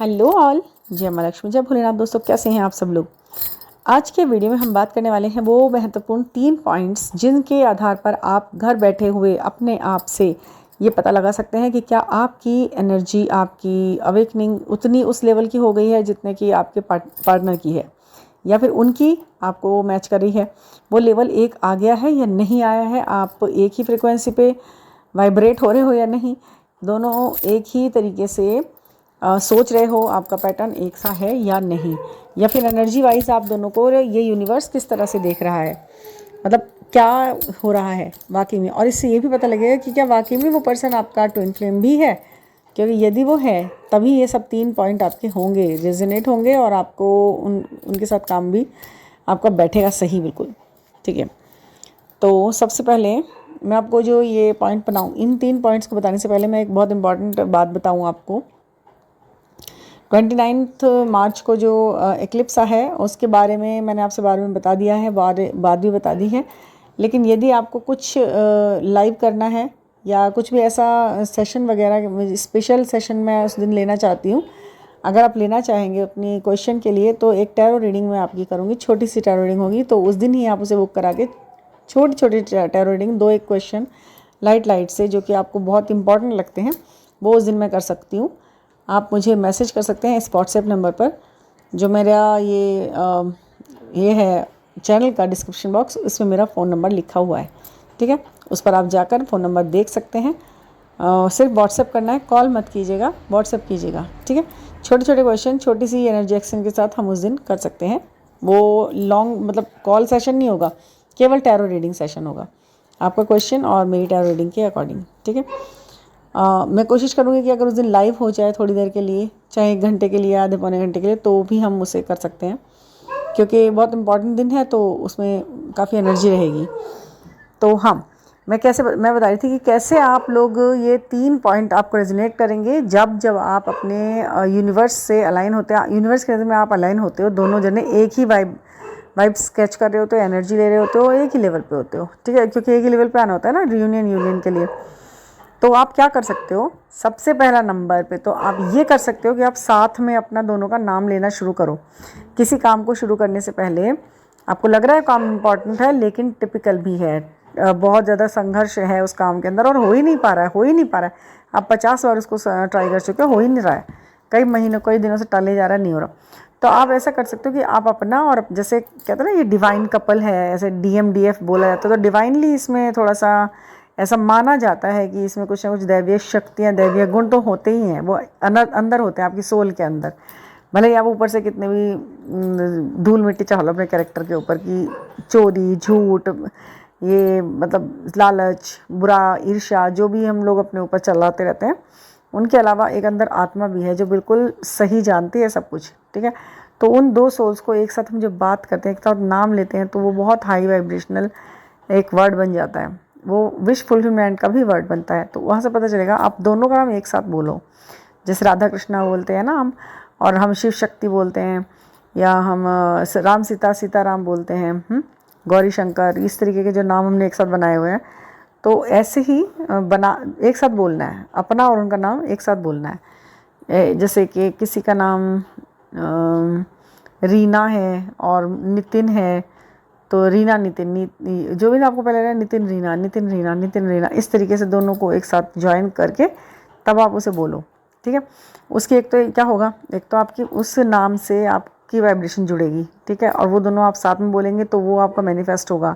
Hello all, जय माँ लक्ष्मी, जय भोलेनाथ। दोस्तों कैसे हैं आप सब लोग। आज के वीडियो में हम बात करने वाले हैं वो महत्वपूर्ण 3 पॉइंट्स जिनके आधार पर आप घर बैठे हुए अपने आप से ये पता लगा सकते हैं कि क्या आपकी एनर्जी, आपकी अवेकनिंग उतनी उस लेवल की हो गई है जितने की आपके पार्टनर की है, या फिर उनकी आपको मैच कर रही है। वो लेवल एक आ गया है या नहीं आया है, आप एक ही फ्रिक्वेंसी पे वाइब्रेट हो रहे हो या नहीं, दोनों एक ही तरीके से सोच रहे हो, आपका पैटर्न एक सा है या नहीं, या फिर एनर्जी वाइज आप दोनों को ये यूनिवर्स किस तरह से देख रहा है, मतलब क्या हो रहा है वाकई में। और इससे ये भी पता लगेगा कि क्या वाकई में वो पर्सन आपका ट्विन फ्लेम भी है, क्योंकि यदि वो है तभी ये सब 3 पॉइंट आपके होंगे, रेजोनेट होंगे और आपको उनके साथ काम भी आपका बैठेगा सही, बिल्कुल ठीक है। तो सबसे पहले मैं आपको जो ये पॉइंट बनाऊँ, इन 3 पॉइंट्स को बताने से पहले मैं एक बहुत इंपॉर्टेंट बात बताऊँ आपको। 29 मार्च को जो एक्लिप्स है उसके बारे में मैंने आपसे बारे में बता दिया है, बात भी बता दी है। लेकिन यदि आपको कुछ लाइव करना है या कुछ भी ऐसा सेशन वगैरह, स्पेशल सेशन मैं उस दिन लेना चाहती हूँ, अगर आप लेना चाहेंगे अपनी क्वेश्चन के लिए, तो एक टैरो रीडिंग मैं आपकी करूँगी, छोटी सी टैरो रीडिंग होगी। तो उस दिन ही आप उसे बुक करा के छोटी छोटी टैरो रीडिंग 2-1 क्वेश्चन लाइट से जो कि आपको बहुत इंपॉर्टेंट लगते हैं, वो उस दिन मैं कर सकती हूँ। आप मुझे मैसेज कर सकते हैं इस व्हाट्सएप नंबर पर, जो मेरा ये है चैनल का डिस्क्रिप्शन बॉक्स, इसमें मेरा फ़ोन नंबर लिखा हुआ है, ठीक है। उस पर आप जाकर फ़ोन नंबर देख सकते हैं। सिर्फ व्हाट्सएप करना है, कॉल मत कीजिएगा, व्हाट्सएप कीजिएगा, ठीक है। छोटे छोटे क्वेश्चन छोटी सी एनर्जी एक्शन के साथ हम उस दिन कर सकते हैं। वो लॉन्ग मतलब कॉल सेशन नहीं होगा, केवल टैरो रीडिंग सेशन होगा, आपका क्वेश्चन और मेरी टैरो रीडिंग के अकॉर्डिंग, ठीक है। मैं कोशिश करूँगी कि अगर उस दिन लाइव हो जाए थोड़ी देर के लिए, चाहे 1 घंटे के लिए, आधे पौने घंटे के लिए, तो भी हम उसे कर सकते हैं, क्योंकि बहुत इंपॉर्टेंट दिन है तो उसमें काफ़ी एनर्जी रहेगी। तो हाँ, मैं बता रही थी कि कैसे आप लोग ये 3 पॉइंट आपको रेजोनेट करेंगे जब आप अपने यूनिवर्स से अलाइन होते हैं। यूनिवर्स के में आप अलाइन होते हो, दोनों जने एक ही वाइब स्केच कर रहे होते हो, एनर्जी ले रहे होते हो, एक ही लेवल पे होते हो, ठीक है, क्योंकि एक ही लेवल पे आना होता है ना यूनियन के लिए। तो आप क्या कर सकते हो, सबसे पहला नंबर पे तो आप ये कर सकते हो कि आप साथ में अपना दोनों का नाम लेना शुरू करो। किसी काम को शुरू करने से पहले आपको लग रहा है काम इम्पॉर्टेंट है, लेकिन टिपिकल भी है, बहुत ज़्यादा संघर्ष है उस काम के अंदर और हो ही नहीं पा रहा है। आप 50 बार उसको ट्राई कर चुके हो ही नहीं रहा है, कई महीनों कई दिनों से टाले जा रहा है, नहीं हो रहा। तो आप ऐसा कर सकते हो कि आप अपना, और जैसे कहते हैं ना ये डिवाइन कपल है, ऐसे DMDF बोला जाता है, तो डिवाइनली इसमें थोड़ा सा ऐसा माना जाता है कि इसमें कुछ ना कुछ दैवीय शक्तियाँ, दैवीय गुण तो होते ही हैं, वो अंदर होते हैं आपकी सोल के अंदर। भले ही आप ऊपर से कितने भी धूल मिट्टी चाहो अपने कैरेक्टर के ऊपर की, चोरी, झूठ, ये मतलब लालच, बुरा, ईर्ष्या, जो भी हम लोग अपने ऊपर चलाते रहते हैं, उनके अलावा एक अंदर आत्मा भी है जो बिल्कुल सही जानती है सब कुछ, ठीक है। तो उन 2 सोल्स को एक साथ हम जब बात करते हैं, एक साथ नाम लेते हैं, तो वो बहुत हाई वाइब्रेशनल एक वर्ड बन जाता है, वो विश फुलफिलमेंट का भी वर्ड बनता है। तो वहाँ से पता चलेगा, आप दोनों का नाम एक साथ बोलो, जैसे राधा कृष्णा बोलते हैं ना हम, और हम शिव शक्ति बोलते हैं, या हम राम सीता राम बोलते हैं, गौरी शंकर, इस तरीके के जो नाम हमने एक साथ बनाए हुए हैं। तो ऐसे ही एक साथ बोलना है, अपना और उनका नाम एक साथ बोलना है। जैसे कि किसी का नाम रीना है और नितिन है, तो रीना नितिन, जो भी ना आपको पहले रहा, नितिन रीना, इस तरीके से दोनों को एक साथ ज्वाइन करके तब आप उसे बोलो, ठीक है। उसकी एक तो क्या होगा, एक तो आपकी उस नाम से आपकी वाइब्रेशन जुड़ेगी, ठीक है, और वो दोनों आप साथ में बोलेंगे तो वो आपका मैनिफेस्ट होगा।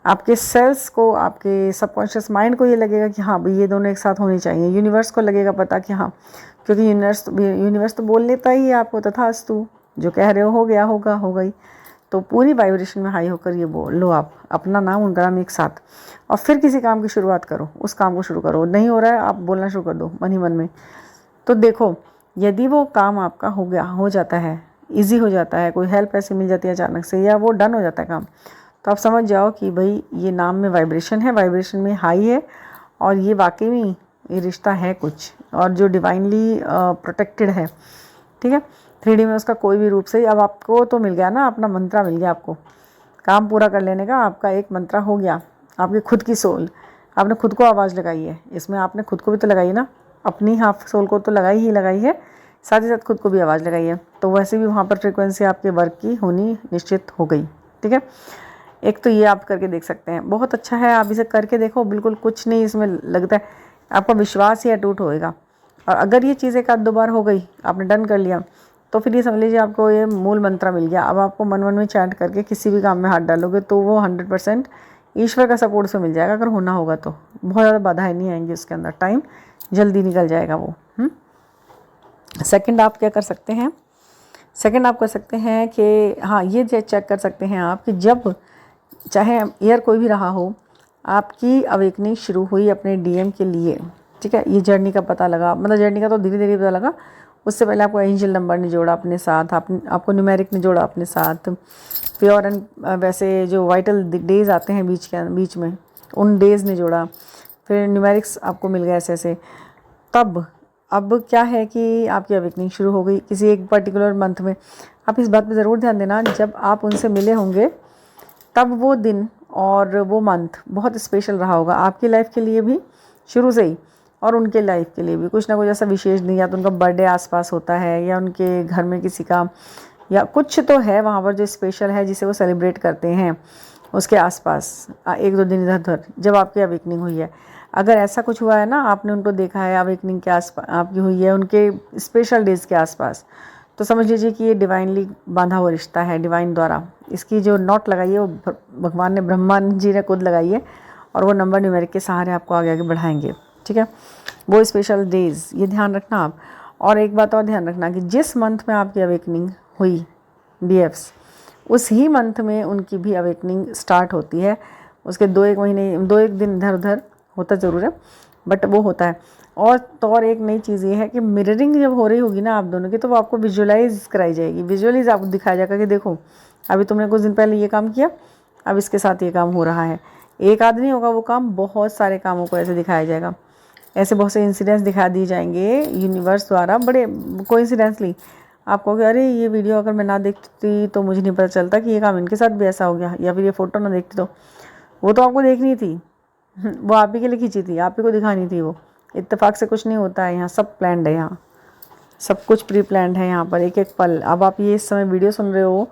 आपके सेल्स को, आपके सबकॉन्शियस माइंड को ये लगेगा कि हाँ भाई ये दोनों एक साथ होनी चाहिए। यूनिवर्स को लगेगा पता कि हाँ, क्योंकि यूनिवर्स तो बोल लेता ही है आपको, तथास्तु, जो कह रहे हो हो गया, होगा, हो गई। तो पूरी वाइब्रेशन में हाई होकर ये बोल लो आप अपना नाम, उनका नाम एक साथ, और फिर किसी काम की शुरुआत करो, उस काम को शुरू करो। नहीं हो रहा है, आप बोलना शुरू कर दो मन ही मन में। तो देखो, यदि वो काम आपका हो जाता है, इजी हो जाता है, कोई हेल्प ऐसी मिल जाती है अचानक से, या वो डन हो जाता है काम, तो आप समझ जाओ कि भाई ये नाम में वाइब्रेशन है, वाइब्रेशन में हाई है, और ये वाकई में ये रिश्ता है कुछ, और जो डिवाइनली प्रोटेक्टेड है, ठीक है। 3D में उसका कोई भी रूप से, अब आपको तो मिल गया ना, अपना मंत्रा मिल गया आपको काम पूरा कर लेने का, आपका एक मंत्रा हो गया, आपकी खुद की सोल, आपने खुद को आवाज़ लगाई है, इसमें आपने खुद को भी तो लगाई ना, अपनी हाफ सोल को तो लगाई है, साथ ही साथ खुद को भी आवाज़ लगाइए, तो वैसे भी वहाँ पर फ्रिक्वेंसी आपके वर्क की होनी निश्चित हो गई। ठीक है, एक तो ये आप करके देख सकते हैं, बहुत अच्छा है, आप इसे करके देखो, बिल्कुल कुछ नहीं इसमें लगता है, आपका विश्वास ही अटूट होएगा। और अगर ये चीज़ एक आध दो बार हो गई, आपने डन कर लिया, तो फिर ये समझ लीजिए आपको ये मूल मंत्र मिल गया। अब आपको मन मन में चैंट करके किसी भी काम में हाथ डालोगे तो वो 100% ईश्वर का सपोर्ट से मिल जाएगा। अगर होना होगा तो बहुत ज़्यादा बाधाएं नहीं आएंगी उसके अंदर, टाइम जल्दी निकल जाएगा वो। सेकंड आप क्या कर सकते हैं, सेकंड आप कर सकते हैं कि हाँ, ये चेक कर सकते हैं आप कि जब चाहे ईयर कोई भी रहा हो, आपकी अवेकनिंग शुरू हुई अपने डीएम के लिए। ठीक है, ये जर्नी का पता लगा, मतलब जर्नी का तो धीरे धीरे पता लगा, उससे पहले आपको एंजल नंबर ने जोड़ा अपने साथ, आपको न्यूमेरिक ने जोड़ा अपने साथ, प्योर एंड वैसे जो वाइटल डेज आते हैं बीच में, उन डेज ने जोड़ा, फिर न्यूमेरिक्स आपको मिल गया ऐसे ऐसे। तब अब क्या है कि आपकी अवेकनिंग शुरू हो गई किसी एक पर्टिकुलर मंथ में। आप इस बात पे ज़रूर ध्यान देना, जब आप उनसे मिले होंगे तब वो दिन और वो मंथ बहुत स्पेशल रहा होगा आपकी लाइफ के लिए भी शुरू से ही, और उनके लाइफ के लिए भी कुछ ना कुछ ऐसा विशेष दिन, या तो उनका बर्थडे आसपास होता है, या उनके घर में किसी का, या कुछ तो है वहाँ पर जो स्पेशल है जिसे वो सेलिब्रेट करते हैं उसके आसपास एक दो दिन इधर उधर जब आपकी अवेकनिंग हुई है। अगर ऐसा कुछ हुआ है ना, आपने उनको देखा है अवेकनिंग के आसपास आपकी हुई है उनके स्पेशल डेज़ के आसपास, तो समझ लीजिए कि ये डिवाइनली बांधा हुआ रिश्ता है, डिवाइन द्वारा इसकी जो नोट लगाई है वो भगवान ने, ब्रह्मा जी ने खुद लगाई है, और वो नंबर न्यूमेरिक के सहारे आपको आगे आगे बढ़ाएंगे। ठीक है, वो स्पेशल डेज़, ये ध्यान रखना आप। और एक बात और ध्यान रखना कि जिस मंथ में आपकी अवेकनिंग हुई BFs, उस ही मंथ में उनकी भी अवेकनिंग स्टार्ट होती है। उसके 2-1 महीने 2-1 दिन इधर उधर होता ज़रूर है, बट वो होता है। और एक नई चीज़ ये है कि मिररिंग जब हो रही होगी ना आप दोनों की, तो वो आपको विजुअलाइज कराई जाएगी, विजुअलाइज आपको दिखाया जाएगा कि देखो अभी तुमने कुछ दिन पहले ये काम किया, अब इसके साथ ये काम हो रहा है। एक आदमी नहीं होगा वो काम, बहुत सारे कामों को ऐसे दिखाया जाएगा, ऐसे बहुत से इंसिडेंट्स दिखा दिए जाएंगे यूनिवर्स द्वारा, बड़े कोइंसिडेंटली। आप कहोगे अरे ये वीडियो अगर मैं ना देखती तो मुझे नहीं पता चलता कि ये काम इनके साथ भी ऐसा हो गया, या फिर ये फ़ोटो ना देखती तो वो तो आपको देखनी थी, वो आप ही के लिए खींची थी, आप ही को दिखानी थी। वो इत्तेफाक से कुछ नहीं होता है, यहाँ सब प्लान्ड है, यहाँ सब कुछ प्री प्लान्ड है यहाँ पर, एक एक पल। अब आप ये इस समय वीडियो सुन रहे हो,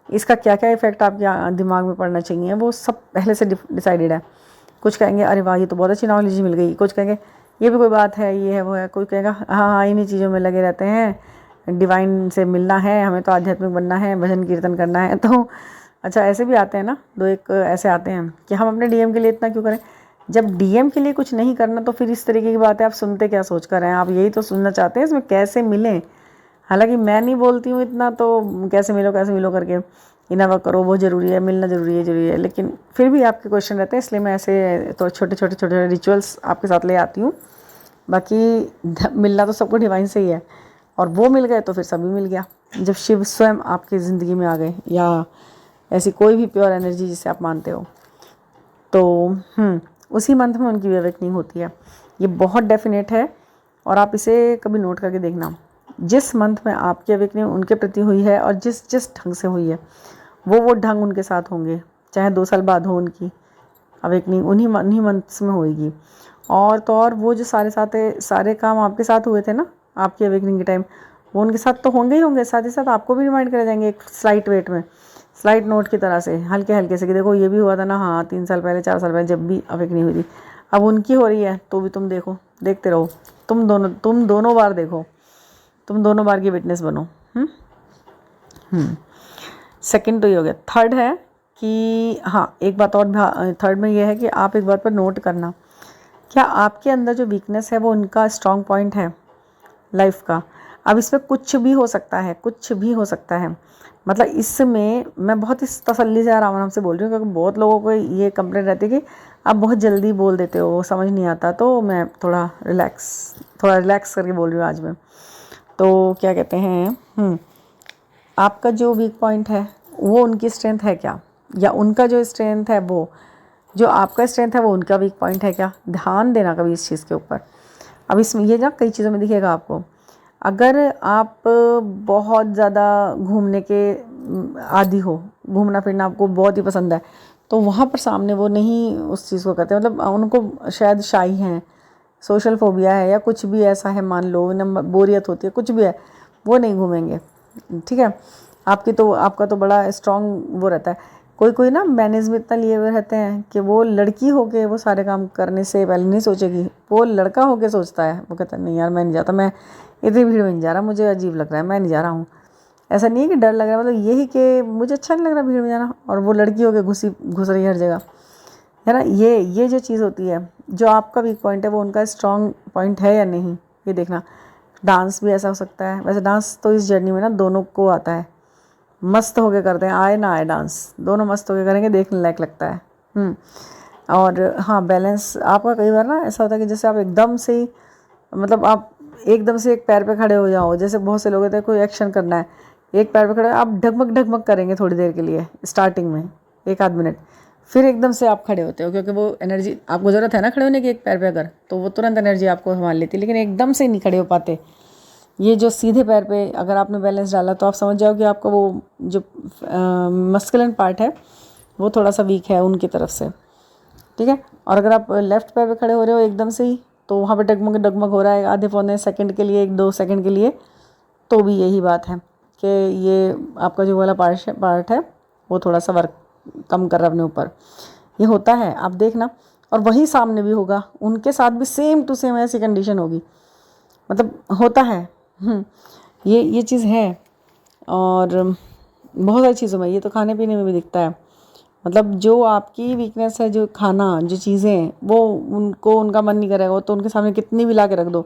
इसका क्या क्या इफेक्ट आपके दिमाग में पड़ना चाहिए वो सब पहले से डिसाइडेड है। कुछ कहेंगे अरे वाह ये तो बहुत अच्छी नॉलेज मिल गई, कुछ कहेंगे ये भी कोई बात है, ये है वो है, कोई कहेगा हाँ हाँ इन्हीं चीज़ों में लगे रहते हैं, डिवाइन से मिलना है, हमें तो आध्यात्मिक बनना है, भजन कीर्तन करना है। तो अच्छा ऐसे भी आते हैं ना, 2-1 ऐसे आते हैं कि हम अपने डीएम के लिए इतना क्यों करें। जब डीएम के लिए कुछ नहीं करना तो फिर इस तरीके की बात है, आप सुनते क्या सोच कर रहे हैं, आप यही तो सुनना चाहते हैं इसमें कैसे मिलें। हालांकि मैं नहीं बोलती हूँ इतना, तो कैसे मिलो करके इनावा करो, वो ज़रूरी है, मिलना ज़रूरी है, लेकिन फिर भी आपके क्वेश्चन रहते हैं, इसलिए मैं ऐसे तो छोटे रिचुअल्स आपके साथ ले आती हूँ। बाकी मिलना तो सबको डिवाइन से ही है, और वो मिल गए तो फिर सभी मिल गया। जब शिव स्वयं आपकी ज़िंदगी में आ गए, या ऐसी कोई भी प्योर एनर्जी जिसे आप मानते हो, तो उसी मंथ में उनकी भी अवेकनिंग होती है। ये बहुत डेफिनेट है, और आप इसे कभी नोट करके देखना, जिस मंथ में आपकी अवेकनिंग उनके प्रति हुई है और जिस ढंग से हुई है, वो ढंग उनके साथ होंगे, चाहे 2 साल बाद हो उनकी अवेकनिंग, उन्हीं मंथ्स में होएगी। और तो और वो जो सारे काम आपके साथ हुए थे ना आपकी अवेकनिंग के टाइम, वो उनके साथ तो होंगे ही होंगे, साथ ही साथ आपको भी रिमाइंड करे जाएंगे एक स्लाइट वेट में, स्लाइट नोट की तरह से, हल्के हल्के से, कि देखो ये भी हुआ था ना, हाँ 3 साल पहले 4 साल पहले जब भी अवेकनिंग हुई थी, अब उनकी हो रही है तो भी तुम देखो, देखते रहो, तुम दोनों बार देखो, तुम दोनों बार की विटनेस बनो। सेकंड तो ये हो गया। थर्ड है कि हाँ, एक बात और थर्ड में ये है कि आप एक बात पर नोट करना, क्या आपके अंदर जो वीकनेस है वो उनका स्ट्रॉन्ग पॉइंट है लाइफ का। अब इसमें कुछ भी हो सकता है, मतलब इसमें मैं बहुत इस तसल्ली से आराम से बोल रही हूँ, क्योंकि बहुत लोगों को ये कंप्लेंट रहती है कि आप बहुत जल्दी बोल देते हो, समझ नहीं आता, तो मैं थोड़ा रिलैक्स करके बोल रही हूँ आज मैं। तो क्या कहते हैं, आपका जो वीक पॉइंट है वो उनकी स्ट्रेंथ है क्या, या उनका जो स्ट्रेंथ है वो जो आपका स्ट्रेंथ है वो उनका वीक पॉइंट है क्या। ध्यान देना कभी इस चीज़ के ऊपर। अब इसमें ये ना कई चीज़ों में दिखेगा आपको, अगर आप बहुत ज़्यादा घूमने के आदी हो, घूमना फिरना आपको बहुत ही पसंद है, तो वहाँ पर सामने वो नहीं उस चीज़ को करते, मतलब उनको शायद शाई हैं, सोशल फोबिया है या कुछ भी ऐसा है, मान लो नंबर बोरियत होती है, कुछ भी है, वो नहीं घूमेंगे। ठीक है, आपका तो बड़ा स्ट्रॉन्ग वो रहता है। कोई कोई ना मैनेज में इतना लिए हुए रहते हैं कि वो लड़की होके वो सारे काम करने से पहले नहीं सोचेगी, वो लड़का होके सोचता है। वो कहता है नहीं यार मैं नहीं जाता, मैं इतनी भीड़ में नहीं जा रहा, मुझे अजीब लग रहा है, मैं नहीं जा रहा हूँ। ऐसा नहीं है कि डर लग रहा है, मतलब यही कि मुझे अच्छा नहीं लग रहा भीड़ में जाना, और वो लड़की होके घुस रही है हर जगह, है ना। ये जो चीज़ होती है, जो आपका वीक पॉइंट है वो उनका स्ट्रॉन्ग पॉइंट है या नहीं, ये देखना। डांस भी ऐसा हो सकता है। वैसे डांस तो इस जर्नी में ना दोनों को आता है, मस्त होके करते हैं, आए ना आए डांस दोनों मस्त होके करेंगे, देखने लायक लगता है। और हाँ, बैलेंस आपका कई बार ना ऐसा होता है कि जैसे आप एकदम से ही, मतलब आप एकदम से एक पैर पे खड़े हो जाओ, जैसे बहुत से लोग होते हैं कोई एक्शन करना है, एक पैर पे खड़े आप ढकमक ढकमक करेंगे थोड़ी देर के लिए स्टार्टिंग में, 1 आध मिनट, फिर एकदम से आप खड़े होते हो, क्योंकि वो एनर्जी आपको ज़रूरत है ना खड़े होने की एक पैर पे अगर, तो वो तुरंत एनर्जी आपको संभाल लेती है, लेकिन एकदम से नहीं खड़े हो पाते। ये जो सीधे पैर पे अगर आपने बैलेंस डाला तो आप समझ जाओ कि आपका वो जो मस्कुलिन पार्ट है वो थोड़ा सा वीक है उनकी तरफ से। ठीक है, और अगर आप लेफ्ट पैर पे खड़े हो रहे हो एकदम से ही, तो वहाँ पे डगमग डगमग हो रहा है आधे पौने सेकंड के लिए, 1-2 सेकंड के लिए, तो भी यही बात है कि ये आपका जो वाला पार्ट है वो थोड़ा सा वर्क कम कर रहा है अपने ऊपर। ये होता है, आप देखना। और वही सामने भी होगा, उनके साथ भी सेम टू सेम ऐसी कंडीशन होगी, मतलब होता है। ये चीज़ है। और बहुत सारी चीज़ों में, ये तो खाने पीने में भी दिखता है। मतलब जो आपकी वीकनेस है, जो खाना, जो चीज़ें हैं, वो उनको उनका मन नहीं करेगा, वो तो उनके सामने कितनी भी ला के रख दो,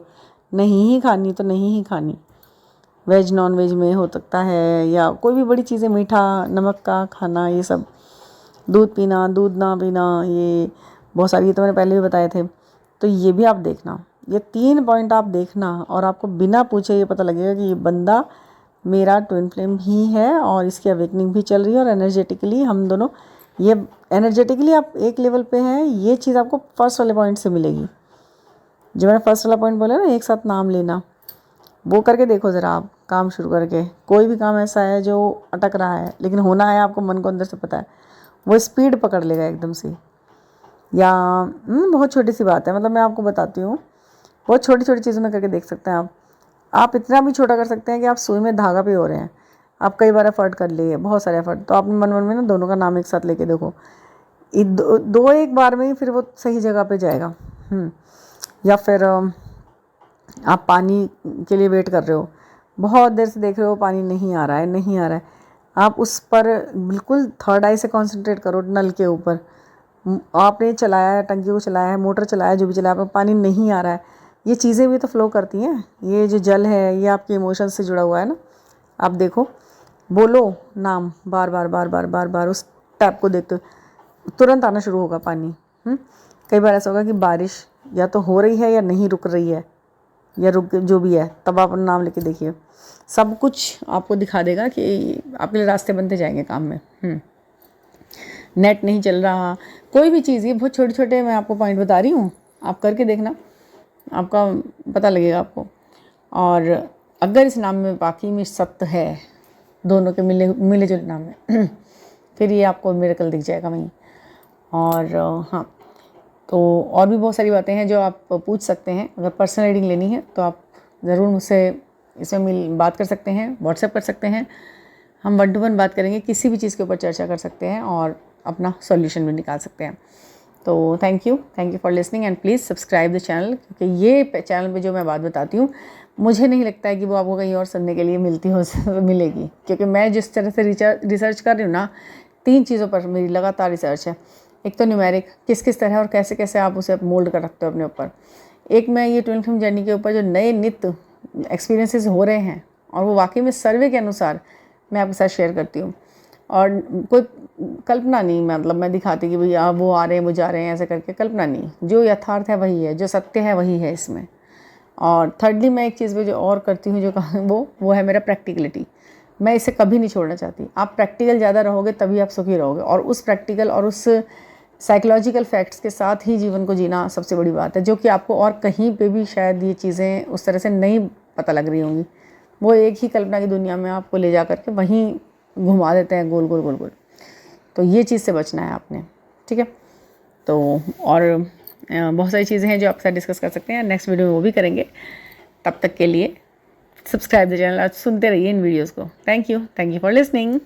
नहीं ही खानी तो नहीं ही खानी। वेज नॉन वेज में हो सकता है, या कोई भी बड़ी चीज़ें, मीठा नमक का खाना, ये सब, दूध पीना, दूध ना पीना, ये बहुत सारी, ये तो मैंने पहले भी बताए थे। तो ये भी आप देखना, ये 3 पॉइंट आप देखना, और आपको बिना पूछे ये पता लगेगा कि ये बंदा मेरा ट्विन फ्लेम ही है, और इसकी अवेकनिंग भी चल रही है, और एनर्जेटिकली हम दोनों, ये एनर्जेटिकली आप एक लेवल पे हैं। ये चीज़ आपको फर्स्ट वाले पॉइंट से मिलेगी, जो मैंने फर्स्ट वाला पॉइंट बोला ना, एक साथ नाम लेना, वो करके देखो ज़रा आप काम शुरू करके। कोई भी काम ऐसा है जो अटक रहा है लेकिन होना है, आपको मन को अंदर से पता है, वो स्पीड पकड़ लेगा एकदम से। या बहुत छोटी सी बात है, मतलब मैं आपको बताती हूँ, बहुत छोटी छोटी चीज़ों में करके देख सकते हैं आप इतना भी छोटा कर सकते हैं कि आप सुई में धागा पे हो रहे हैं, आप कई बार एफर्ट कर लिए, बहुत सारे एफर्ट, तो आपने मन मन में ना दोनों का नाम एक साथ लेके देखो, दो एक बार में ही फिर वो सही जगह पे जाएगा। या फिर आप पानी के लिए वेट कर रहे हो, बहुत देर से देख रहे हो पानी नहीं आ रहा है, नहीं आ रहा है, आप उस पर बिल्कुल थर्ड आई से कंसंट्रेट करो, नल के ऊपर आपने चलाया है, टंकी को चलाया है, मोटर चलाया, जो भी चलाया, पर पानी नहीं आ रहा है। ये चीज़ें भी तो फ्लो करती हैं, ये जो जल है ये आपके इमोशंस से जुड़ा हुआ है ना। आप देखो, बोलो नाम बार बार बार बार बार बार, उस टैप को देखते हो तुरंत आना शुरू होगा पानी। कई बार ऐसा होगा कि बारिश या तो हो रही है या नहीं रुक रही है, या रुक जो भी है, तब आप अपना नाम लेके देखिए, सब कुछ आपको दिखा देगा कि आपके लिए रास्ते बनते जाएंगे काम में। नेट नहीं चल रहा, कोई भी चीज़, ये बहुत छोटे छोटे मैं आपको पॉइंट बता रही हूँ, आप करके देखना, आपका पता लगेगा आपको। और अगर इस नाम में बाकी में सत्य है, दोनों के मिले जुले नाम में, फिर ये आपको मिरेकल दिख जाएगा वहीं। और हाँ, तो और भी बहुत सारी बातें हैं जो आप पूछ सकते हैं। अगर पर्सनल रीडिंग लेनी है तो आप ज़रूर मुझसे इसमें बात कर सकते हैं, व्हाट्सएप कर सकते हैं, हम 1 to 1 बात करेंगे, किसी भी चीज़ के ऊपर चर्चा कर सकते हैं और अपना सॉल्यूशन भी निकाल सकते हैं। तो thank you for listening, and please subscribe the channel, क्योंकि ये चैनल पे जो मैं बात बताती हूँ, मुझे नहीं लगता है कि वो आपको कहीं और सुनने के लिए मिलेगी, क्योंकि मैं जिस तरह से रिसर्च कर रही हूँ ना, 3 चीज़ों पर मेरी लगातार रिसर्च है। एक तो न्यूमेरिक, किस तरह और कैसे कैसे आप उसे मोल्ड कर रखते हो अपने ऊपर। एक मैं ये ट्विन फ्लेम जर्नी के ऊपर जो नए नित्य एक्सपीरियंसेस हो रहे हैं, और वो वाकई में सर्वे के अनुसार मैं आपके साथ शेयर करती हूँ, और कोई कल्पना नहीं, मतलब मैं दिखाती कि भैया वो आ रहे हैं, वो जा रहे हैं, ऐसे करके कल्पना नहीं, जो यथार्थ है वही है, जो सत्य है वही है इसमें। और थर्डली मैं एक चीज़ भी जो और करती हूँ, जो वो है मेरा प्रैक्टिकलिटी। मैं इसे कभी नहीं छोड़ना चाहती। आप प्रैक्टिकल ज़्यादा रहोगे तभी आप सुखी रहोगे, और उस प्रैक्टिकल और उस साइकोलॉजिकल फैक्ट्स के साथ ही जीवन को जीना सबसे बड़ी बात है, जो कि आपको और कहीं पे भी शायद ये चीज़ें उस तरह से नहीं पता लग रही होंगी। वो एक ही कल्पना की दुनिया में आपको ले जा करके वहीं घुमा देते हैं, गोल गोल गोल गोल। तो ये चीज़ से बचना है आपने, ठीक है। तो और बहुत सारी चीज़ें हैं जो आपके साथ डिस्कस कर सकते हैं, नेक्स्ट वीडियो में वो भी करेंगे। तब तक के लिए सब्सक्राइब द चैनल, सुनते रहिए इन वीडियोज़ को। Thank you for listening.